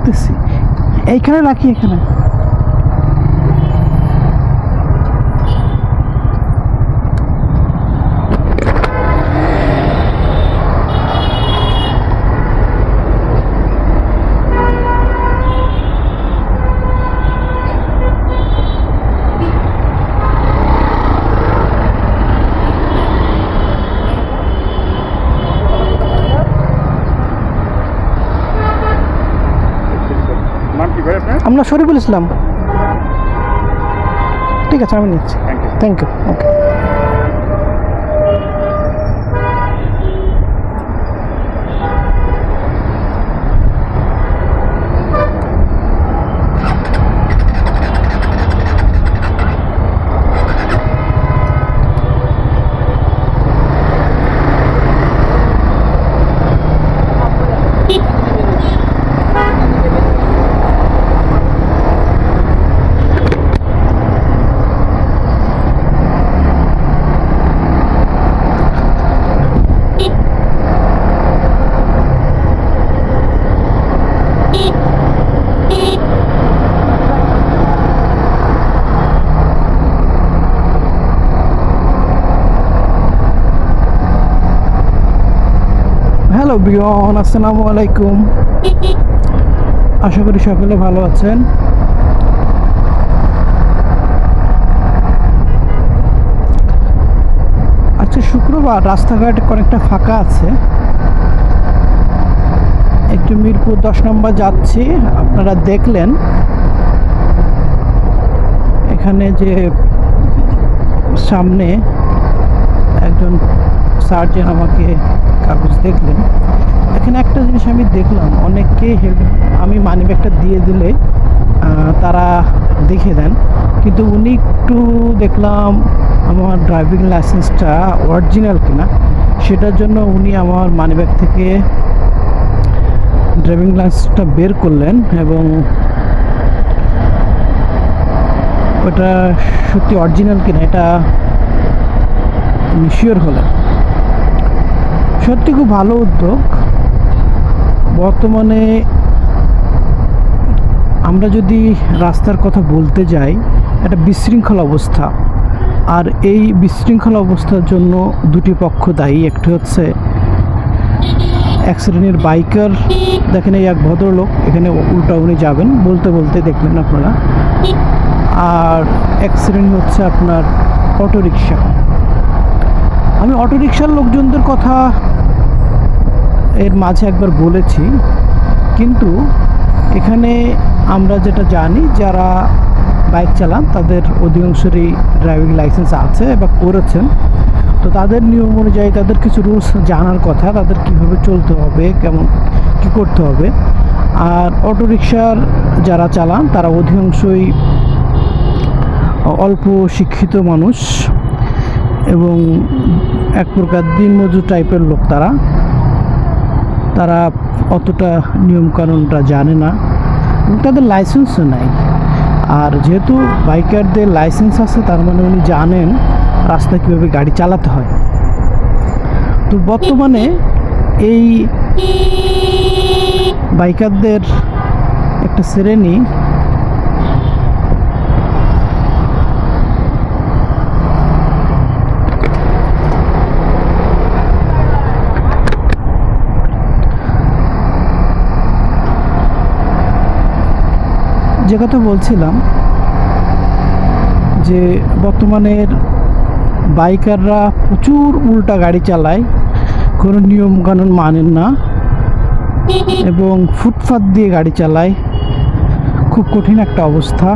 রাখতেছি, এইখানে রাখি, এখানে। আমরা শরীফুল ইসলাম। ঠিক আছে, আমি নিচ্ছি। Thank you. ওকে। হ্যালো বিয়ন, আসসালামু আলাইকুম। আশা করি সকলে ভালো আছেন। আজকে শুক্রবার, রাস্তাঘাট অনেকটা ফাঁকা আছে। একটু মিরপুর 10 নম্বর যাচ্ছি। আপনারা দেখলেন এখানে যে সামনে একজন সার্জন আমাকে কাগজ দেখলেন। এখানে একটা জিনিস আমি দেখলাম, অনেককে আমি মানিব্যাগটা দিয়ে দিলে তারা দেখে দেন, কিন্তু উনি একটু দেখলাম আমার ড্রাইভিং লাইসেন্সটা অরিজিনাল কিনা সেটার জন্য উনি আমার মানিব্যাগ থেকে ড্রাইভিং লাইসেন্সটা বের করলেন এবং ওটা সত্যি অরিজিনাল কিনা এটা শিওর হলেন। সত্যি খুব ভালো উদ্যোগ। বর্তমানে আমরা যদি রাস্তার কথা বলতে যাই, একটা বিশৃঙ্খল অবস্থা, আর এই বিশৃঙ্খল অবস্থার জন্য দুটি পক্ষ দায়ী। একটি হচ্ছে এক শ্রেণীর বাইকার। দেখেন এই এক ভদ্রলোক এখানে উল্টা উনি যাবেন বলতে বলতে দেখলেন আপনারা। আর এক শ্রেণী হচ্ছে আপনার অটোরিকশা। আমি অটোরিকশার লোকজনদের কথা এর মাঝে একবার বলেছি, কিন্তু এখানে আমরা যেটা জানি, যারা বাইক চালান তাদের অধিকাংশরই ড্রাইভিং লাইসেন্স আছে বা করেছেন, তো তাদের নিয়ম অনুযায়ী তাদের কিছু রুলস জানার কথা, তাদের কিভাবে চলতে হবে, কেমন কী করতে হবে। আর অটোরিকশার যারা চালান তারা অধিকাংশই অল্প শিক্ষিত মানুষ এবং এক প্রকার দিনমজুর টাইপের লোক। তারা অতটা নিয়মকানুনটা জানে না এবং তাদের লাইসেন্সও নাই। আর যেহেতু বাইকারদের লাইসেন্স আছে, তার মানে উনি জানেন রাস্তায় কীভাবে গাড়ি চালাতে হয়। তো বর্তমানে এই বাইকারদের একটা শ্রেণী যে কথা বলছিলাম, যে বর্তমানের বাইকাররা প্রচুর উল্টা গাড়ি চালায়, কোনো নিয়মকানুন মানেন না এবং ফুটপাত দিয়ে গাড়ি চালায়। খুব কঠিন একটা অবস্থা।